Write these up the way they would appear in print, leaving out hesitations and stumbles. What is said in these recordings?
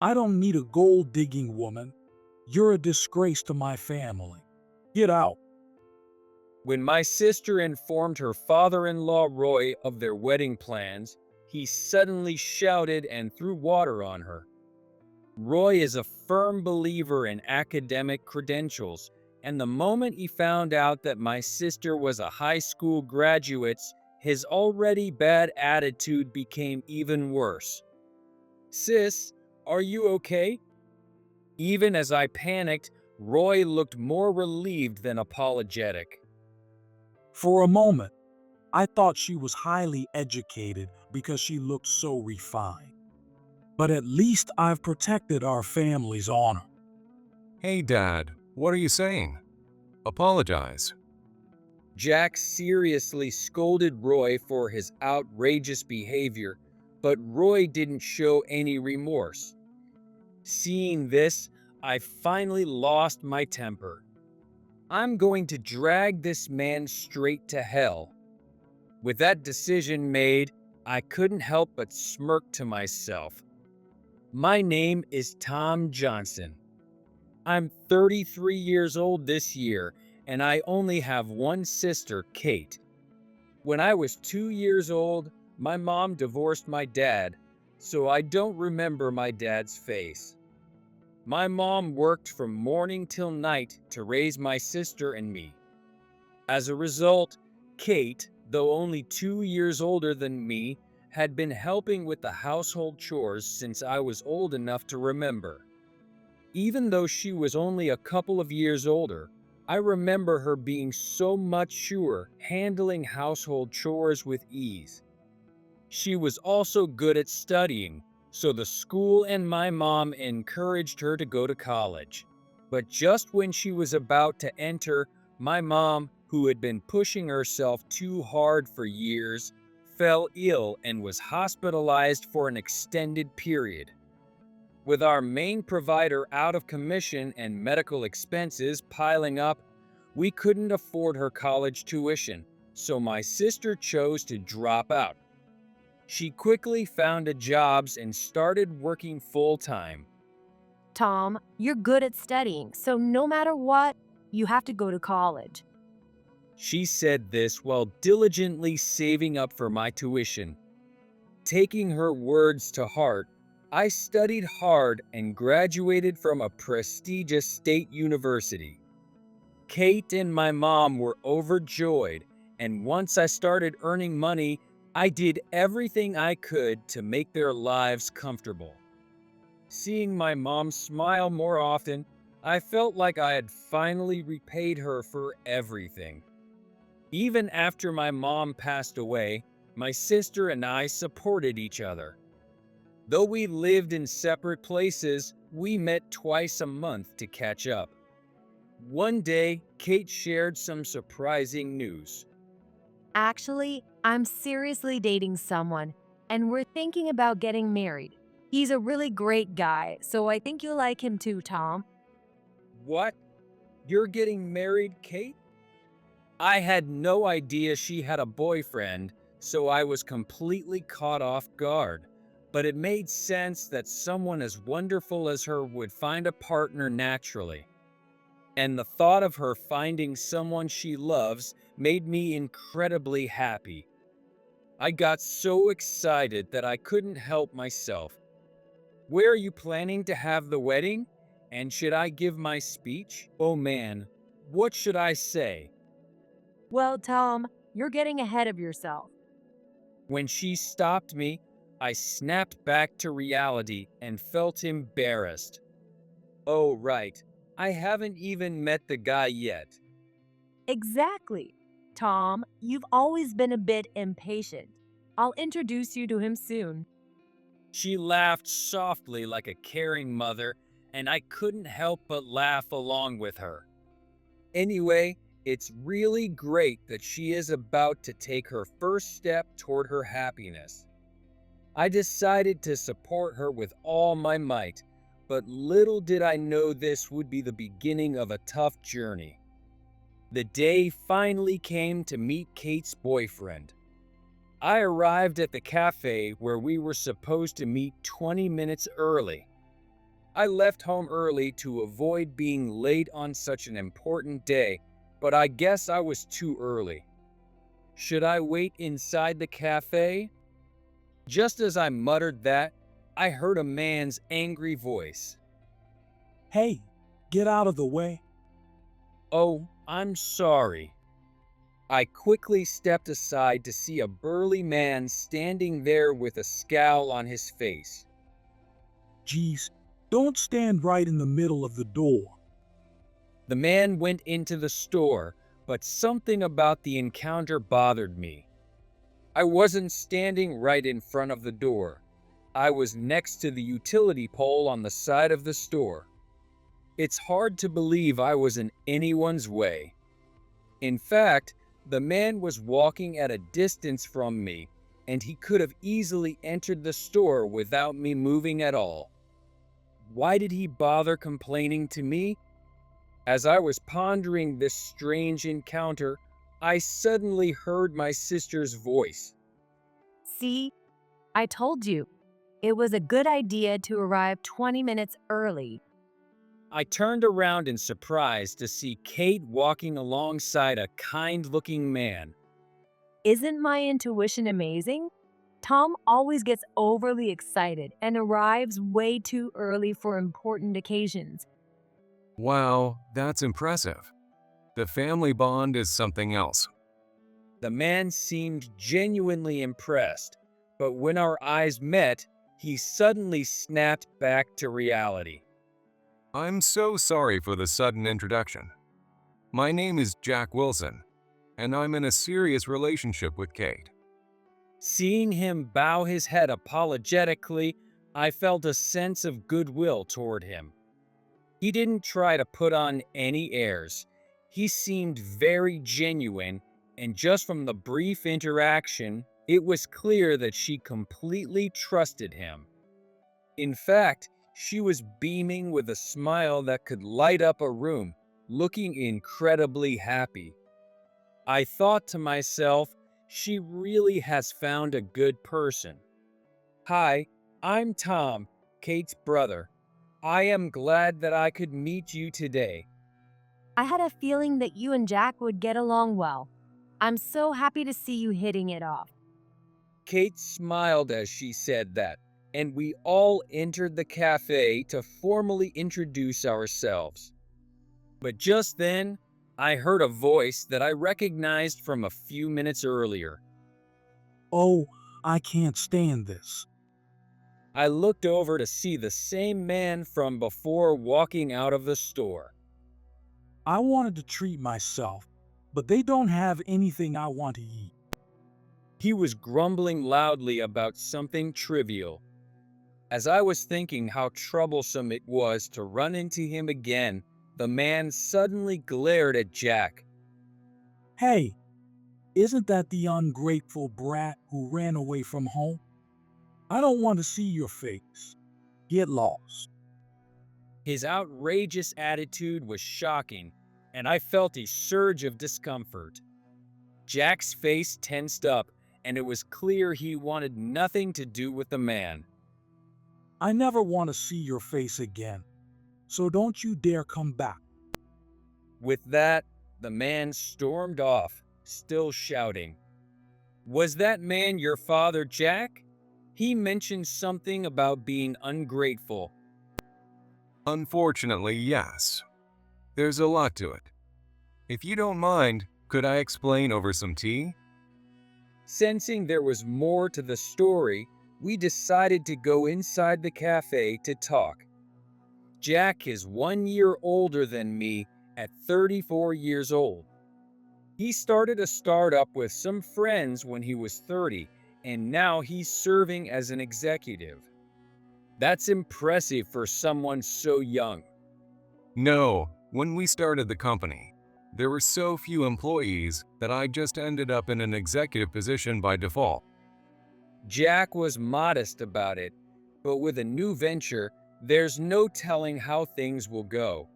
I don't need a gold-digging woman. You're a disgrace to my family. Get out. When my sister informed her father-in-law Roy of their wedding plans, he suddenly shouted and threw water on her. Roy is a firm believer in academic credentials, and the moment he found out that my sister was a high school graduate, his already bad attitude became even worse. "Sis, are you okay?" Even as I panicked, Roy looked more relieved than apologetic. For a moment, I thought she was highly educated because she looked so refined. But at least I've protected our family's honor. Hey, Dad, what are you saying? Apologize. Jack seriously scolded Roy for his outrageous behavior, but Roy didn't show any remorse. Seeing this, I finally lost my temper. I'm going to drag this man straight to hell. With that decision made, I couldn't help but smirk to myself. My name is Tom Johnson. I'm 33 years old this year, and I only have one sister, Kate. When I was 2 years old, my mom divorced my dad, so I don't remember my dad's face. My mom worked from morning till night to raise my sister and me. As a result, Kate, though only 2 years older than me, had been helping with the household chores since I was old enough to remember. Even though she was only a couple of years older, I remember her being so mature, handling household chores with ease. She was also good at studying, so the school and my mom encouraged her to go to college. But just when she was about to enter, my mom, who had been pushing herself too hard for years, fell ill and was hospitalized for an extended period. With our main provider out of commission and medical expenses piling up, we couldn't afford her college tuition, so my sister chose to drop out. She quickly found a job and started working full-time. Tom, you're good at studying, so no matter what, you have to go to college. She said this while diligently saving up for my tuition. Taking her words to heart, I studied hard and graduated from a prestigious state university. Kate and my mom were overjoyed, and once I started earning money, I did everything I could to make their lives comfortable. Seeing my mom smile more often, I felt like I had finally repaid her for everything. Even after my mom passed away, my sister and I supported each other. Though we lived in separate places, we met twice a month to catch up. One day, Kate shared some surprising news. Actually, I'm seriously dating someone, and we're thinking about getting married. He's a really great guy, so I think you'll like him too, Tom. What? You're getting married, Kate? I had no idea she had a boyfriend, so I was completely caught off guard. But it made sense that someone as wonderful as her would find a partner naturally. And the thought of her finding someone she loves made me incredibly happy. I got so excited that I couldn't help myself. Where are you planning to have the wedding? And should I give my speech? Oh man, what should I say? Well, Tom, you're getting ahead of yourself. When she stopped me, I snapped back to reality and felt embarrassed. Oh, right. I haven't even met the guy yet. Exactly. Tom, you've always been a bit impatient. I'll introduce you to him soon. She laughed softly like a caring mother, and I couldn't help but laugh along with her. Anyway, it's really great that she is about to take her first step toward her happiness. I decided to support her with all my might, but little did I know this would be the beginning of a tough journey. The day finally came to meet Kate's boyfriend. I arrived at the cafe where we were supposed to meet 20 minutes early. I left home early to avoid being late on such an important day, but I guess I was too early. Should I wait inside the cafe? Just as I muttered that, I heard a man's angry voice. Hey, get out of the way. Oh, I'm sorry. I quickly stepped aside to see a burly man standing there with a scowl on his face. Geez, don't stand right in the middle of the door. The man went into the store, but something about the encounter bothered me. I wasn't standing right in front of the door. I was next to the utility pole on the side of the store. It's hard to believe I was in anyone's way. In fact, the man was walking at a distance from me, and he could have easily entered the store without me moving at all. Why did he bother complaining to me? As I was pondering this strange encounter, I suddenly heard my sister's voice. See, I told you. It was a good idea to arrive 20 minutes early. I turned around in surprise to see Kate walking alongside a kind-looking man. Isn't my intuition amazing? Tom always gets overly excited and arrives way too early for important occasions. Wow, that's impressive. The family bond is something else. The man seemed genuinely impressed, but when our eyes met, he suddenly snapped back to reality. I'm so sorry for the sudden introduction. My name is Jack Wilson, and I'm in a serious relationship with Kate. Seeing him bow his head apologetically, I felt a sense of goodwill toward him. He didn't try to put on any airs. He seemed very genuine, and just from the brief interaction, it was clear that she completely trusted him. In fact, she was beaming with a smile that could light up a room, looking incredibly happy. I thought to myself, she really has found a good person. Hi, I'm Tom, Kate's brother. I am glad that I could meet you today. I had a feeling that you and Jack would get along well. I'm so happy to see you hitting it off. Kate smiled as she said that, and we all entered the cafe to formally introduce ourselves. But just then, I heard a voice that I recognized from a few minutes earlier. Oh, I can't stand this. I looked over to see the same man from before walking out of the store. I wanted to treat myself, but they don't have anything I want to eat. He was grumbling loudly about something trivial. As I was thinking how troublesome it was to run into him again, the man suddenly glared at Jack. Hey, isn't that the ungrateful brat who ran away from home? I don't want to see your face. Get lost. His outrageous attitude was shocking, and I felt a surge of discomfort. Jack's face tensed up, and it was clear he wanted nothing to do with the man. I never want to see your face again, so don't you dare come back. With that, the man stormed off, still shouting. Was that man your father, Jack? He mentioned something about being ungrateful. Unfortunately, yes. There's a lot to it. If you don't mind, could I explain over some tea? Sensing there was more to the story, we decided to go inside the cafe to talk. Jack is 1 year older than me at 34 years old. He started a startup with some friends when he was 30, and now he's serving as an executive. That's impressive for someone so young. No, when we started the company, there were so few employees that I just ended up in an executive position by default. Jack was modest about it, but with a new venture, there's no telling how things will go.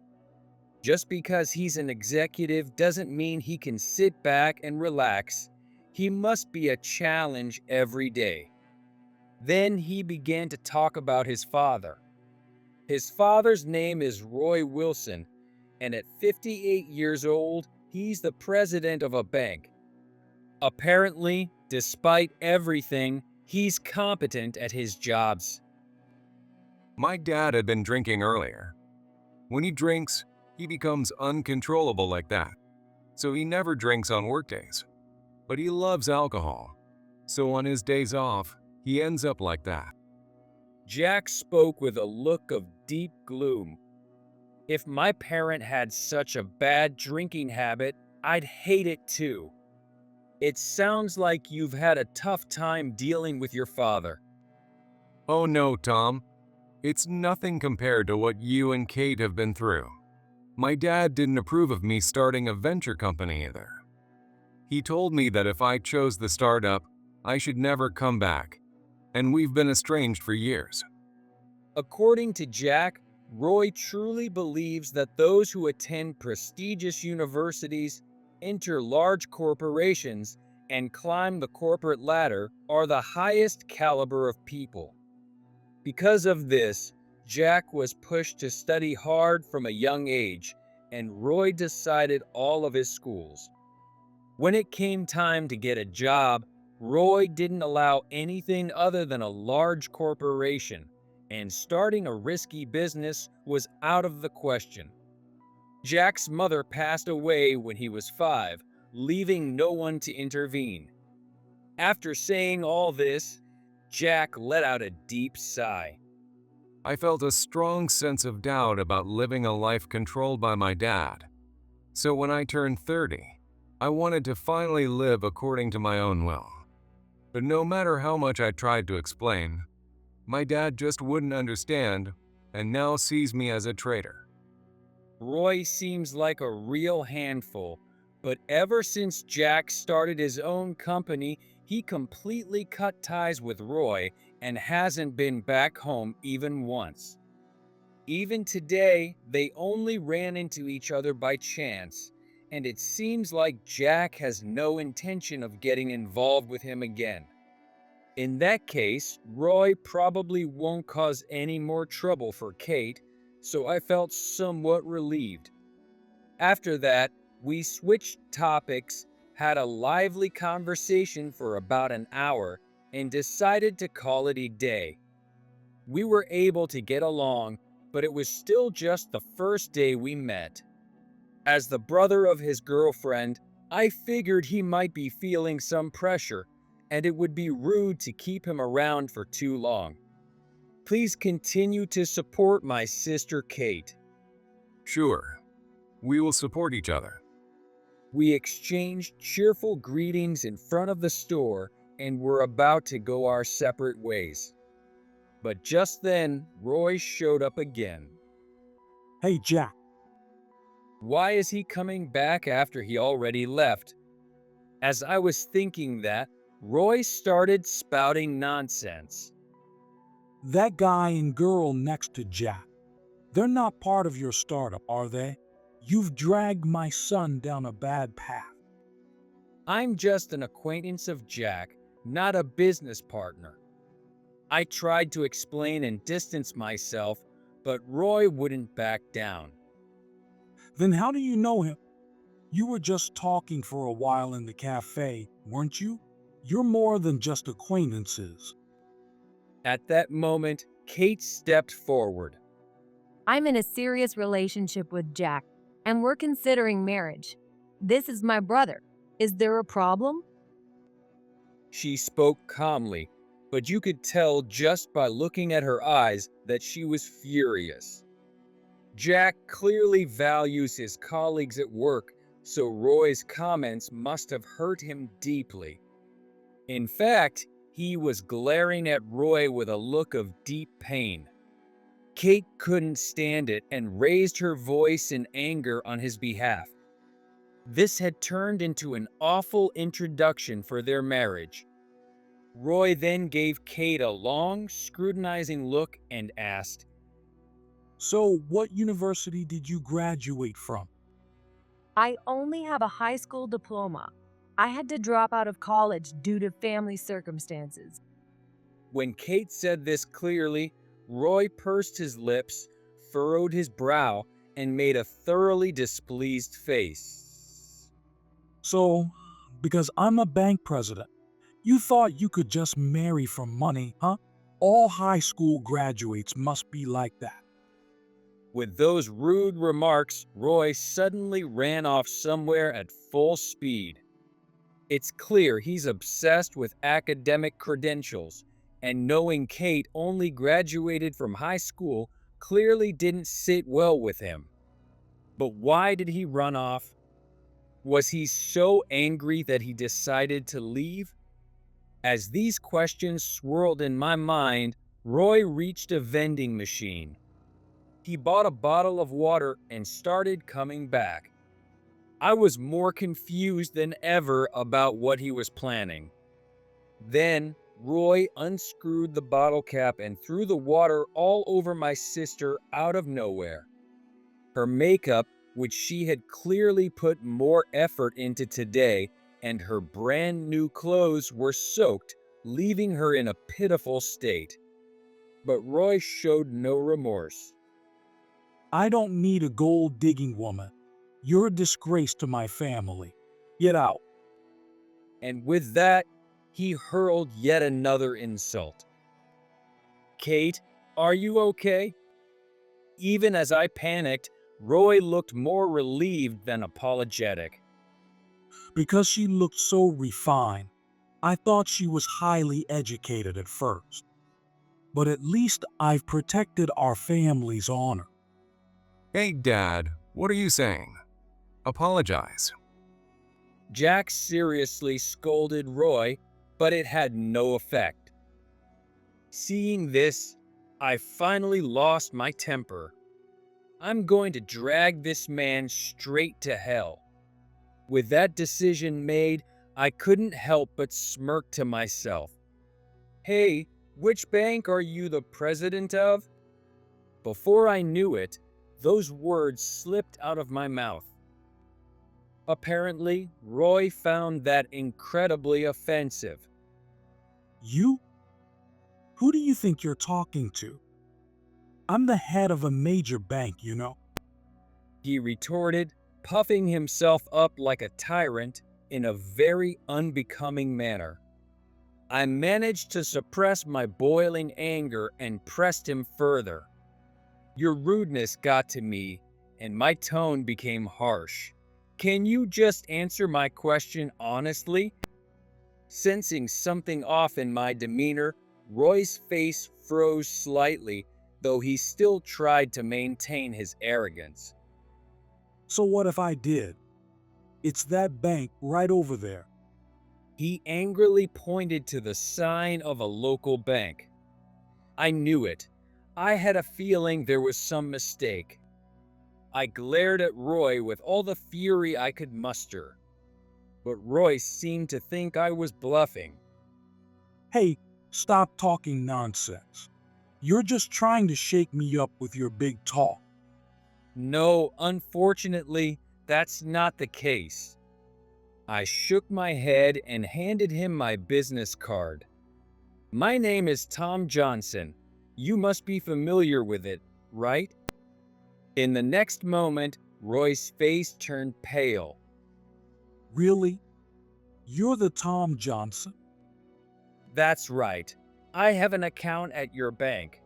Just because he's an executive doesn't mean he can sit back and relax. He must be a challenge every day. Then he began to talk about his father. His father's name is Roy Wilson, and at 58 years old, he's the president of a bank. Apparently, despite everything, he's competent at his jobs. My dad had been drinking earlier. When he drinks, he becomes uncontrollable like that. So he never drinks on workdays. But he loves alcohol. So on his days off, he ends up like that. Jack spoke with a look of deep gloom. If my parent had such a bad drinking habit, I'd hate it too. It sounds like you've had a tough time dealing with your father. Oh no, Tom. It's nothing compared to what you and Kate have been through. My dad didn't approve of me starting a venture company either. He told me that if I chose the startup, I should never come back. And we've been estranged for years. According to Jack, Roy truly believes that those who attend prestigious universities, enter large corporations, and climb the corporate ladder are the highest caliber of people. Because of this, Jack was pushed to study hard from a young age, and Roy decided all of his schools. When it came time to get a job, Roy didn't allow anything other than a large corporation, and starting a risky business was out of the question. Jack's mother passed away when he was 5, leaving no one to intervene. After saying all this, Jack let out a deep sigh. I felt a strong sense of doubt about living a life controlled by my dad. So when I turned 30, I wanted to finally live according to my own will. But no matter how much I tried to explain, my dad just wouldn't understand and now sees me as a traitor. Roy seems like a real handful, but ever since Jack started his own company, he completely cut ties with Roy and hasn't been back home even once. Even today, they only ran into each other by chance, and it seems like Jack has no intention of getting involved with him again. In that case, Roy probably won't cause any more trouble for Kate, so I felt somewhat relieved. After that, we switched topics, had a lively conversation for about an hour, and decided to call it a day. We were able to get along, but it was still just the first day we met. As the brother of his girlfriend, I figured he might be feeling some pressure, and it would be rude to keep him around for too long. Please continue to support my sister Kate. Sure, we will support each other. We exchanged cheerful greetings in front of the store and were about to go our separate ways. But just then, Roy showed up again. Hey, Jack. Why is he coming back after he already left? As I was thinking that, Roy started spouting nonsense. That guy and girl next to Jack, they're not part of your startup, are they? You've dragged my son down a bad path. I'm just an acquaintance of Jack, not a business partner. I tried to explain and distance myself, but Roy wouldn't back down. Then how do you know him? You were just talking for a while in the cafe, weren't you? You're more than just acquaintances. At that moment, Kate stepped forward. I'm in a serious relationship with Jack, and we're considering marriage. This is my brother. Is there a problem? She spoke calmly, but you could tell just by looking at her eyes that she was furious. Jack clearly values his colleagues at work, so Roy's comments must have hurt him deeply. In fact, he was glaring at Roy with a look of deep pain. Kate couldn't stand it and raised her voice in anger on his behalf. This had turned into an awful introduction for their marriage. Roy then gave Kate a long, scrutinizing look and asked, So, what university did you graduate from? I only have a high school diploma. I had to drop out of college due to family circumstances. When Kate said this clearly, Roy pursed his lips, furrowed his brow and made a thoroughly displeased face. So, because I'm a bank president, you thought you could just marry for money, huh? All high school graduates must be like that. With those rude remarks, Roy suddenly ran off somewhere at full speed. It's clear he's obsessed with academic credentials, and knowing Kate only graduated from high school clearly didn't sit well with him. But why did he run off? Was he so angry that he decided to leave? As these questions swirled in my mind, Roy reached a vending machine. He bought a bottle of water and started coming back. I was more confused than ever about what he was planning. Then, Roy unscrewed the bottle cap and threw the water all over my sister out of nowhere. Her makeup, which she had clearly put more effort into today, and her brand new clothes were soaked, leaving her in a pitiful state. But Roy showed no remorse. I don't need a gold-digging woman. You're a disgrace to my family. Get out. And with that, he hurled yet another insult. Kate, are you okay? Even as I panicked, Roy looked more relieved than apologetic. Because she looked so refined, I thought she was highly educated at first. But at least I've protected our family's honor. Hey, Dad, what are you saying? Apologize. Jack seriously scolded Roy, but it had no effect. Seeing this, I finally lost my temper. I'm going to drag this man straight to hell. With that decision made, I couldn't help but smirk to myself. Hey, which bank are you the president of? Before I knew it, those words slipped out of my mouth. Apparently, Roy found that incredibly offensive. You? Who do you think you're talking to? I'm the head of a major bank, you know. He retorted, puffing himself up like a tyrant in a very unbecoming manner. I managed to suppress my boiling anger and pressed him further. Your rudeness got to me, and my tone became harsh. Can you just answer my question honestly? Sensing something off in my demeanor, Roy's face froze slightly, though he still tried to maintain his arrogance. So what if I did? It's that bank right over there. He angrily pointed to the sign of a local bank. I knew it. I had a feeling there was some mistake. I glared at Roy with all the fury I could muster. But Roy seemed to think I was bluffing. Hey, stop talking nonsense. You're just trying to shake me up with your big talk. No, unfortunately, that's not the case. I shook my head and handed him my business card. My name is Tom Johnson. You must be familiar with it, right? In the next moment, Roy's face turned pale. Really? You're the Tom Johnson? That's right. I have an account at your bank.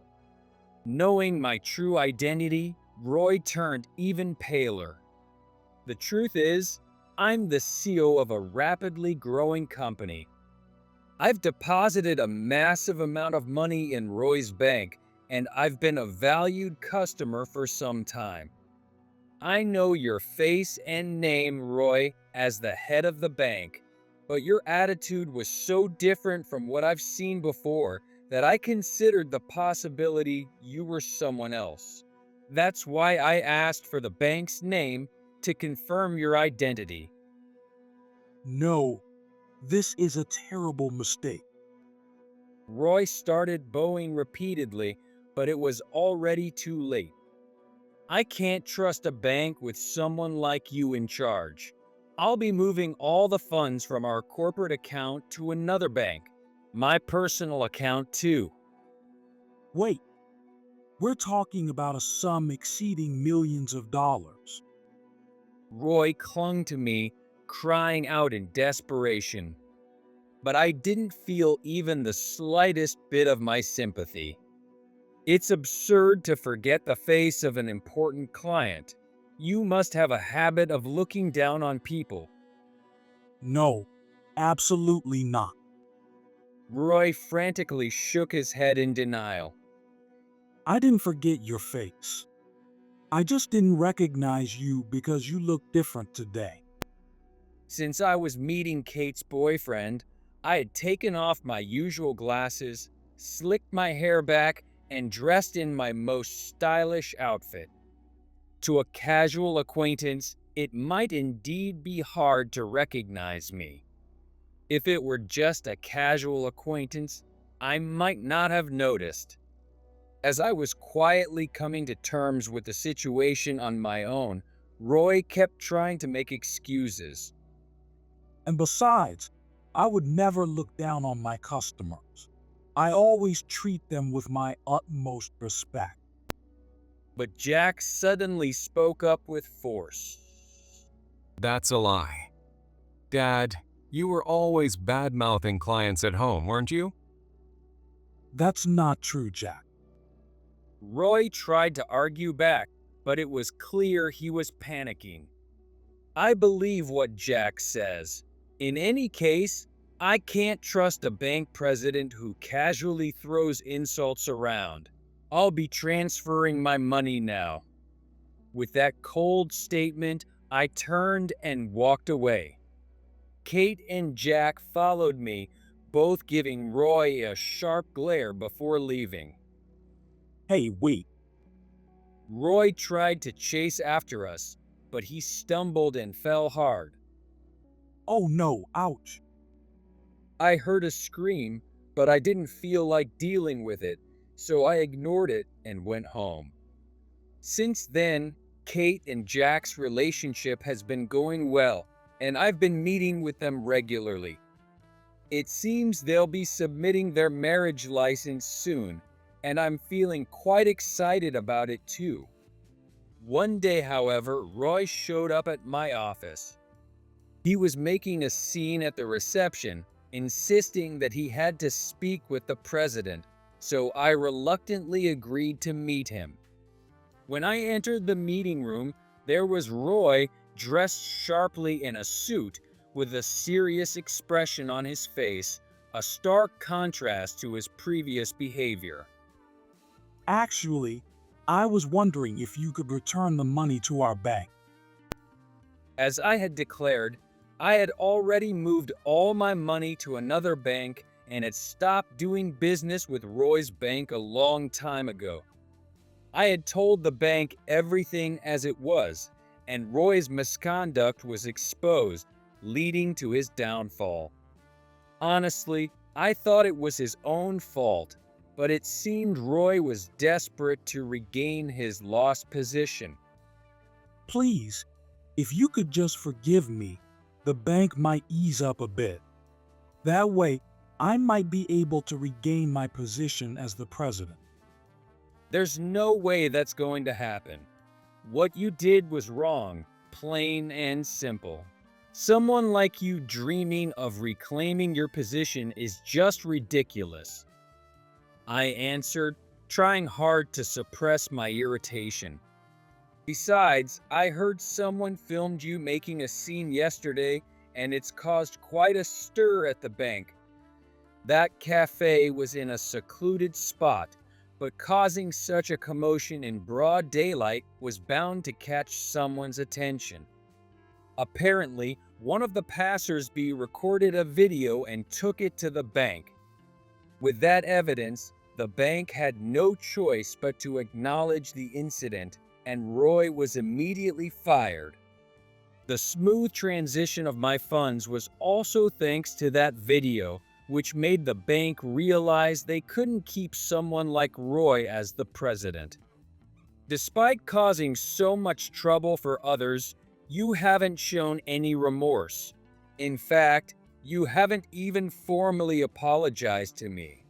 Knowing my true identity, Roy turned even paler. The truth is, I'm the CEO of a rapidly growing company. I've deposited a massive amount of money in Roy's bank, and I've been a valued customer for some time. I know your face and name, Roy, as the head of the bank, but your attitude was so different from what I've seen before that I considered the possibility you were someone else. That's why I asked for the bank's name to confirm your identity. No, this is a terrible mistake. Roy started bowing repeatedly, but it was already too late. I can't trust a bank with someone like you in charge. I'll be moving all the funds from our corporate account to another bank. My personal account, too. Wait, We're talking about a sum exceeding millions of dollars. Roy clung to me, crying out in desperation. But I didn't feel even the slightest bit of my sympathy. It's absurd to forget the face of an important client. You must have a habit of looking down on people. No, absolutely not. Roy frantically shook his head in denial. I didn't forget your face. I just didn't recognize you because you look different today. Since I was meeting Kate's boyfriend, I had taken off my usual glasses, slicked my hair back, and dressed in my most stylish outfit. To a casual acquaintance, it might indeed be hard to recognize me. If it were just a casual acquaintance, I might not have noticed. As I was quietly coming to terms with the situation on my own, Roy kept trying to make excuses. And besides, I would never look down on my customers. I always treat them with my utmost respect. But Jack suddenly spoke up with force. That's a lie. Dad, you were always bad-mouthing clients at home, weren't you? That's not true, Jack. Roy tried to argue back, but it was clear he was panicking. I believe what Jack says. In any case, I can't trust a bank president who casually throws insults around. I'll be transferring my money now. With that cold statement, I turned and walked away. Kate and Jack followed me, both giving Roy a sharp glare before leaving. Hey, wait. Roy tried to chase after us, but he stumbled and fell hard. Oh no, ouch. I heard a scream, but I didn't feel like dealing with it, so I ignored it and went home. Since then, Kate and Jack's relationship has been going well, and I've been meeting with them regularly. It seems they'll be submitting their marriage license soon, and I'm feeling quite excited about it too. One day, however, Roy showed up at my office. He was making a scene at the reception, insisting that he had to speak with the president, so I reluctantly agreed to meet him. When I entered the meeting room, there was Roy dressed sharply in a suit with a serious expression on his face, a stark contrast to his previous behavior. Actually, I was wondering if you could return the money to our bank. As I had declared, I had already moved all my money to another bank and had stopped doing business with Roy's bank a long time ago. I had told the bank everything as it was, and Roy's misconduct was exposed, leading to his downfall. Honestly, I thought it was his own fault, but it seemed Roy was desperate to regain his lost position. Please, if you could just forgive me, the bank might ease up a bit. That way, I might be able to regain my position as the president. There's no way that's going to happen. What you did was wrong, plain and simple. Someone like you dreaming of reclaiming your position is just ridiculous. I answered, trying hard to suppress my irritation. Besides, I heard someone filmed you making a scene yesterday, and it's caused quite a stir at the bank. That cafe was in a secluded spot, but causing such a commotion in broad daylight was bound to catch someone's attention. Apparently, one of the passers-by recorded a video and took it to the bank. With that evidence, the bank had no choice but to acknowledge the incident, and Roy was immediately fired. The smooth transition of my funds was also thanks to that video, which made the bank realize they couldn't keep someone like Roy as the president. Despite causing so much trouble for others, you haven't shown any remorse. In fact, you haven't even formally apologized to me.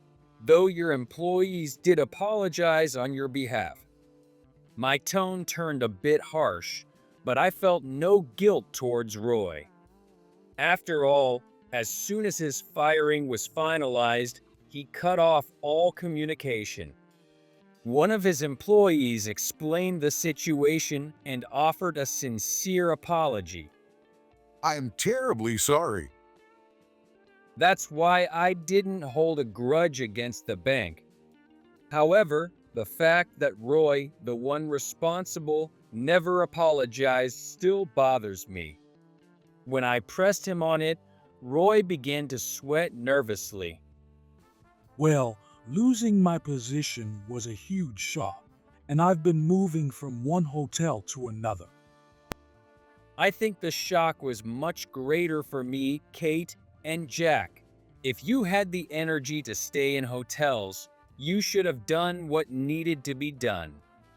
though your employees did apologize on your behalf. My tone turned a bit harsh, but I felt no guilt towards Roy. After all, as soon as his firing was finalized, he cut off all communication. One of his employees explained the situation and offered a sincere apology. I am terribly sorry. That's why I didn't hold a grudge against the bank. However, the fact that Roy, the one responsible, never apologized still bothers me. When I pressed him on it, Roy began to sweat nervously. Well, losing my position was a huge shock, and I've been moving from one hotel to another. I think the shock was much greater for me, Kate, and Jack. If you had the energy to stay in hotels, you should have done what needed to be done.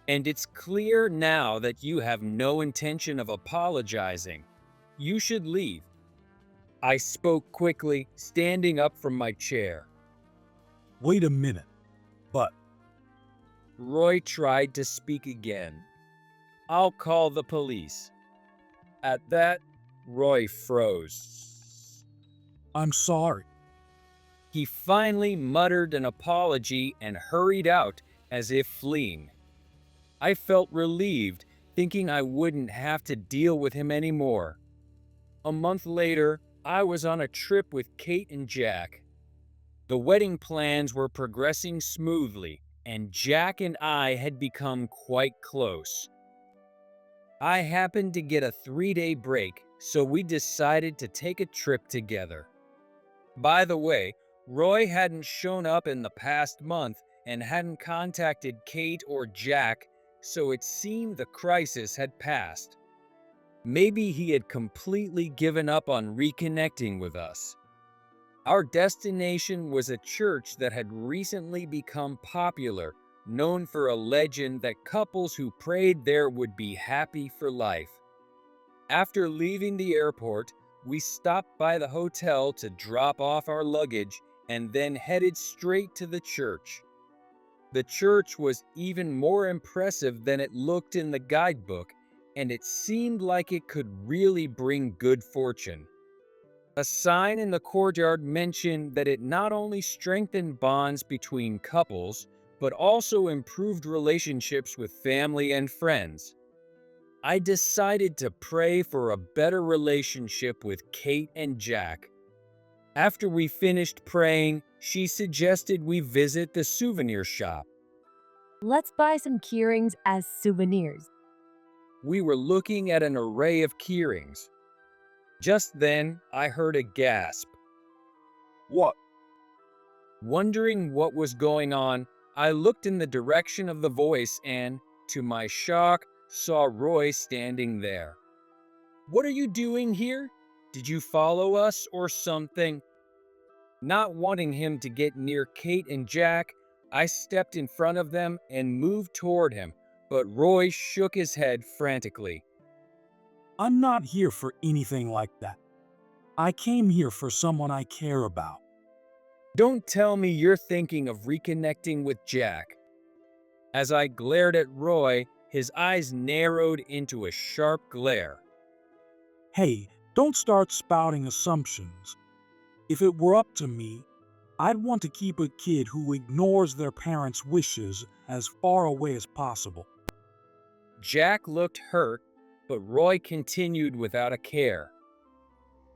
And it's clear now that you have no intention of apologizing. You should leave. I spoke quickly, standing up from my chair. Wait a minute, but Roy tried to speak again. I'll call the police. At that, Roy froze. I'm sorry. He finally muttered an apology and hurried out as if fleeing. I felt relieved, thinking I wouldn't have to deal with him anymore. A month later, I was on a trip with Kate and Jack. The wedding plans were progressing smoothly, and Jack and I had become quite close. I happened to get a 3-day break, so we decided to take a trip together. By the way, Roy hadn't shown up in the past month and hadn't contacted Kate or Jack, so it seemed the crisis had passed. Maybe he had completely given up on reconnecting with us. Our destination was a church that had recently become popular, known for a legend that couples who prayed there would be happy for life. After leaving the airport, we stopped by the hotel to drop off our luggage and then headed straight to the church. The church was even more impressive than it looked in the guidebook, and it seemed like it could really bring good fortune. A sign in the courtyard mentioned that it not only strengthened bonds between couples, but also improved relationships with family and friends. I decided to pray for a better relationship with Kate and Jack. After we finished praying, she suggested we visit the souvenir shop. Let's buy some keyrings as souvenirs. We were looking at an array of keyrings. Just then, I heard a gasp. What? Wondering what was going on, I looked in the direction of the voice and, to my shock, saw Roy standing there. "What are you doing here? Did you follow us or something?" Not wanting him to get near Kate and Jack, I stepped in front of them and moved toward him, but Roy shook his head frantically. I'm not here for anything like that. I came here for someone I care about. "Don't tell me you're thinking of reconnecting with Jack." As I glared at Roy, his eyes narrowed into a sharp glare. Hey, don't start spouting assumptions. If it were up to me, I'd want to keep a kid who ignores their parents' wishes as far away as possible. Jack looked hurt, but Roy continued without a care.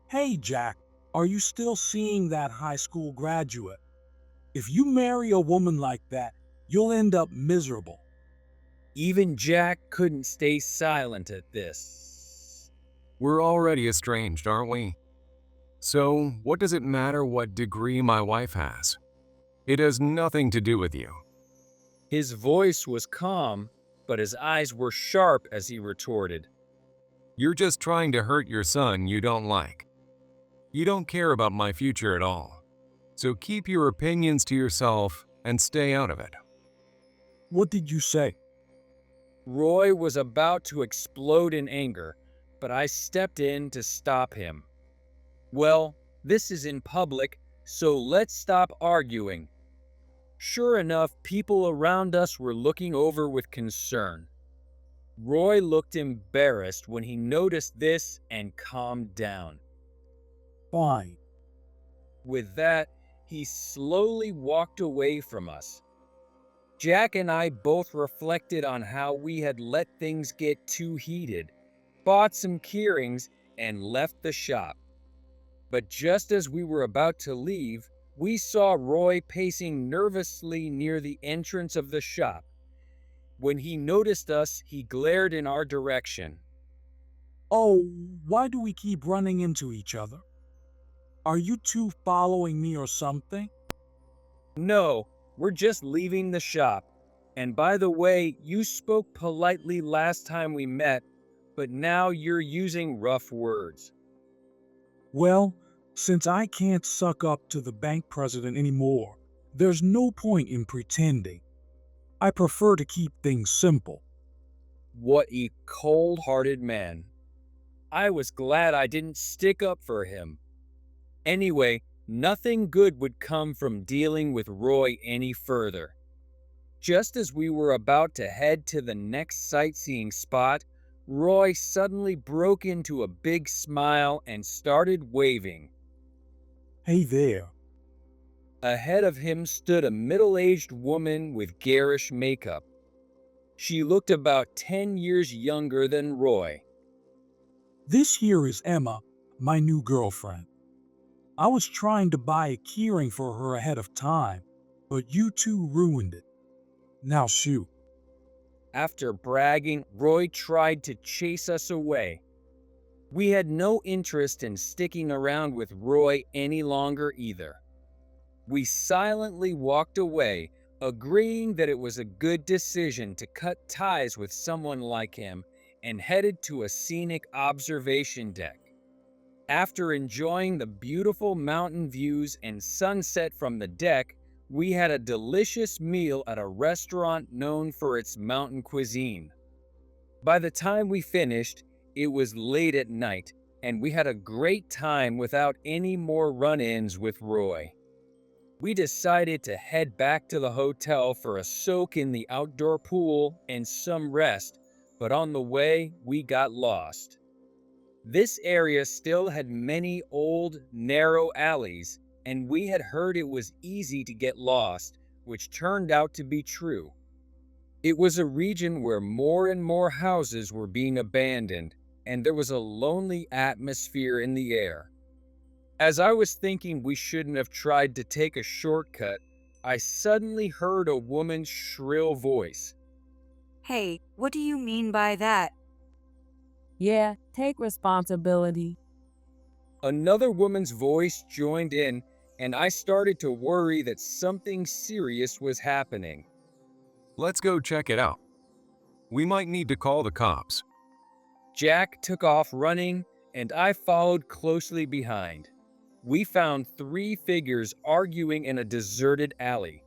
Hey, Jack, are you still seeing that high school graduate? If you marry a woman like that, you'll end up miserable. Even Jack couldn't stay silent at this. We're already estranged, aren't we? So, what does it matter what degree my wife has? It has nothing to do with you. His voice was calm, but his eyes were sharp as he retorted. You're just trying to hurt your son you don't like. You don't care about my future at all. So keep your opinions to yourself and stay out of it. What did you say? Roy was about to explode in anger, but I stepped in to stop him. "Well, this is in public, so let's stop arguing." Sure enough, people around us were looking over with concern. Roy looked embarrassed when he noticed this and calmed down. Fine. With that, he slowly walked away from us. Jack and I both reflected on how we had let things get too heated, bought some keyrings, and left the shop. But just as we were about to leave, we saw Roy pacing nervously near the entrance of the shop. When he noticed us, he glared in our direction. Oh, why do we keep running into each other? Are you two following me or something? No, we're just leaving the shop. And by the way, you spoke politely last time we met, but now you're using rough words. Well, since I can't suck up to the bank president anymore, there's no point in pretending. I prefer to keep things simple. What a cold-hearted man. I was glad I didn't stick up for him. Anyway, nothing good would come from dealing with Roy any further. Just as we were about to head to the next sightseeing spot, Roy suddenly broke into a big smile and started waving. Hey there. Ahead of him stood a middle-aged woman with garish makeup. She looked about 10 years younger than Roy. This here is Emma, my new girlfriend. I was trying to buy a keyring for her ahead of time, but you two ruined it. Now shoot. After bragging, Roy tried to chase us away. We had no interest in sticking around with Roy any longer either. We silently walked away, agreeing that it was a good decision to cut ties with someone like him, and headed to a scenic observation deck. After enjoying the beautiful mountain views and sunset from the deck, we had a delicious meal at a restaurant known for its mountain cuisine. By the time we finished, it was late at night, and we had a great time without any more run-ins with Roy. We decided to head back to the hotel for a soak in the outdoor pool and some rest, but on the way, we got lost. This area still had many old, narrow alleys, and we had heard it was easy to get lost, which turned out to be true. It was a region where more and more houses were being abandoned, and there was a lonely atmosphere in the air. As I was thinking we shouldn't have tried to take a shortcut, I suddenly heard a woman's shrill voice. Hey, what do you mean by that? Yeah, take responsibility. Another woman's voice joined in, and I started to worry that something serious was happening. Let's go check it out. We might need to call the cops. Jack took off running, and I followed closely behind. We found 3 figures arguing in a deserted alley.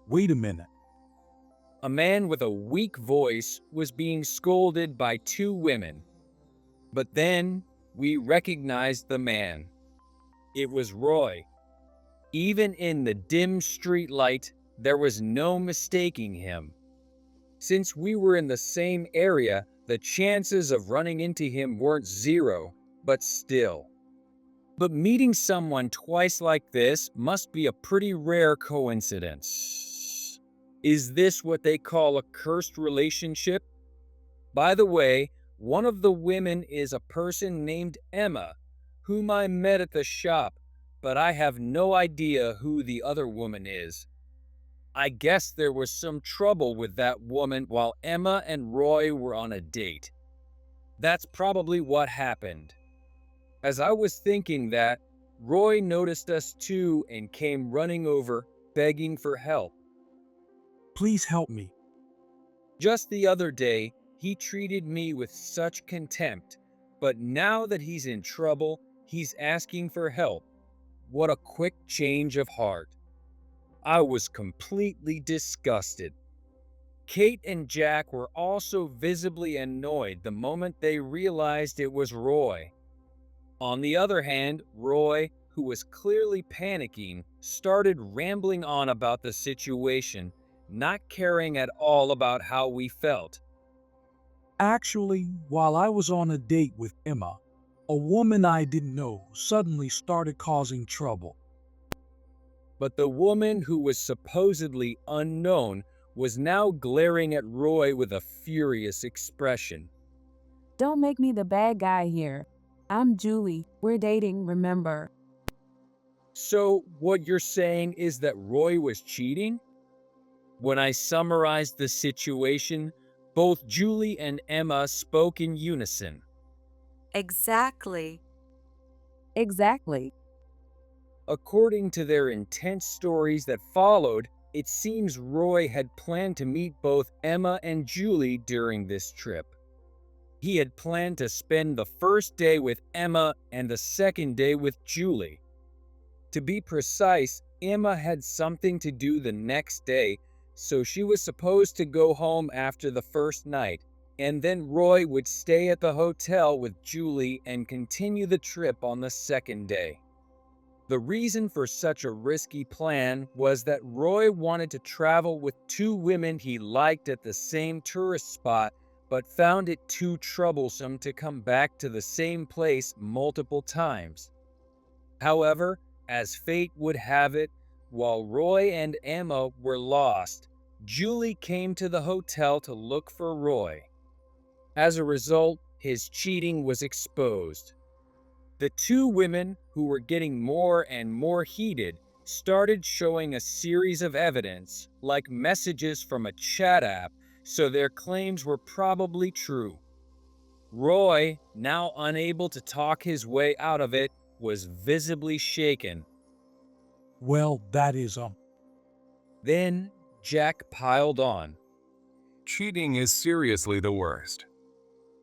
Wait a minute. A man with a weak voice was being scolded by 2 women. But then we recognized the man. It was Roy. Even in the dim street light, there was no mistaking him. Since we were in the same area, the chances of running into him weren't 0, but still. But meeting someone twice like this must be a pretty rare coincidence. Is this what they call a cursed relationship? By the way, one of the women is a person named Emma, whom I met at the shop, but I have no idea who the other woman is. I guess there was some trouble with that woman while Emma and Roy were on a date. That's probably what happened. As I was thinking that, Roy noticed us too and came running over, begging for help. Please help me. Just the other day, he treated me with such contempt, but now that he's in trouble, he's asking for help. What a quick change of heart. I was completely disgusted. Kate and Jack were also visibly annoyed the moment they realized it was Roy. On the other hand, Roy, who was clearly panicking, started rambling on about the situation, not caring at all about how we felt. Actually, while I was on a date with Emma, a woman I didn't know suddenly started causing trouble. But the woman who was supposedly unknown was now glaring at Roy with a furious expression. Don't make me the bad guy here. I'm Julie. We're dating, remember? So, what you're saying is that Roy was cheating? When I summarized the situation, both Julie and Emma spoke in unison. Exactly. Exactly. According to their intense stories that followed, it seems Roy had planned to meet both Emma and Julie during this trip. He had planned to spend the first day with Emma and the second day with Julie. To be precise, Emma had something to do the next day, so she was supposed to go home after the first night, and then Roy would stay at the hotel with Julie and continue the trip on the second day. The reason for such a risky plan was that Roy wanted to travel with two women he liked at the same tourist spot, but found it too troublesome to come back to the same place multiple times. However, as fate would have it, while Roy and Emma were lost, Julie came to the hotel to look for Roy. As a result, his cheating was exposed. The two women, who were getting more and more heated, started showing a series of evidence, like messages from a chat app, so their claims were probably true. Roy, now unable to talk his way out of it, was visibly shaken. Well, that is, Then Jack piled on. Cheating is seriously the worst.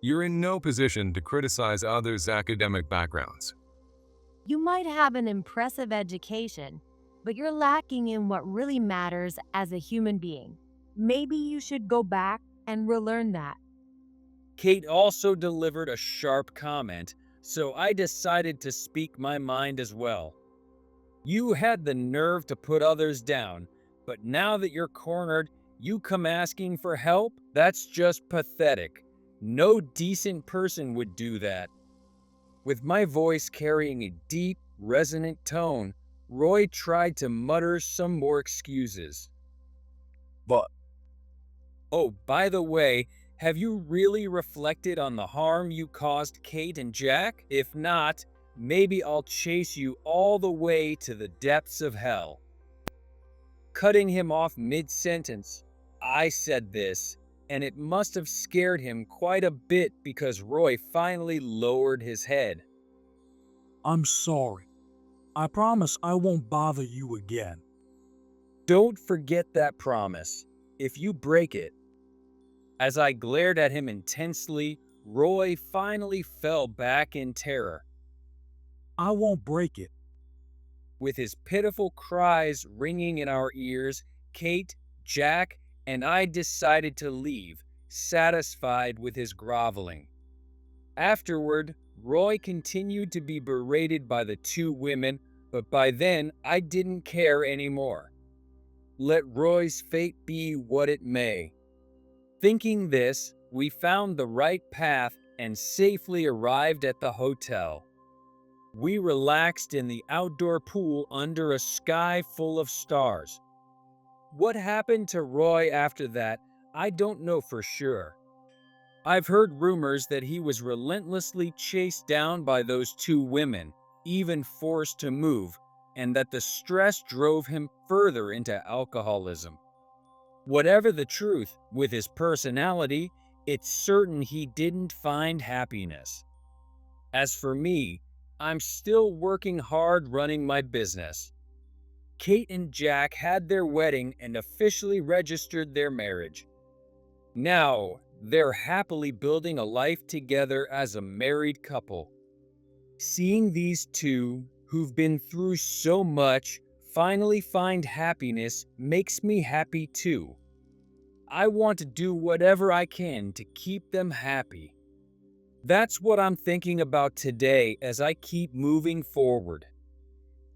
You're in no position to criticize others' academic backgrounds. You might have an impressive education, but you're lacking in what really matters as a human being. Maybe you should go back and relearn that. Kate also delivered a sharp comment, so I decided to speak my mind as well. You had the nerve to put others down, but now that you're cornered, you come asking for help? That's just pathetic. No decent person would do that. With my voice carrying a deep, resonant tone, Roy tried to mutter some more excuses. But Oh, by the way, have you really reflected on the harm you caused Kate and Jack? If not, maybe I'll chase you all the way to the depths of hell. Cutting him off mid-sentence, I said this, and it must have scared him quite a bit because Roy finally lowered his head. I'm sorry. I promise I won't bother you again. Don't forget that promise. If you break it. As I glared at him intensely, Roy finally fell back in terror. I won't break it. With his pitiful cries ringing in our ears, Kate, Jack, and I decided to leave, satisfied with his groveling. Afterward, Roy continued to be berated by the two women, but by then I didn't care anymore. Let Roy's fate be what it may. Thinking this, we found the right path and safely arrived at the hotel. We relaxed in the outdoor pool under a sky full of stars. What happened to Roy after that, I don't know for sure. I've heard rumors that he was relentlessly chased down by those two women, even forced to move, and that the stress drove him further into alcoholism. Whatever the truth, with his personality, it's certain he didn't find happiness. As for me, I'm still working hard running my business. Kate and Jack had their wedding and officially registered their marriage. Now, they're happily building a life together as a married couple. Seeing these two, who've been through so much, finally find happiness makes me happy too. I want to do whatever I can to keep them happy. That's what I'm thinking about today as I keep moving forward.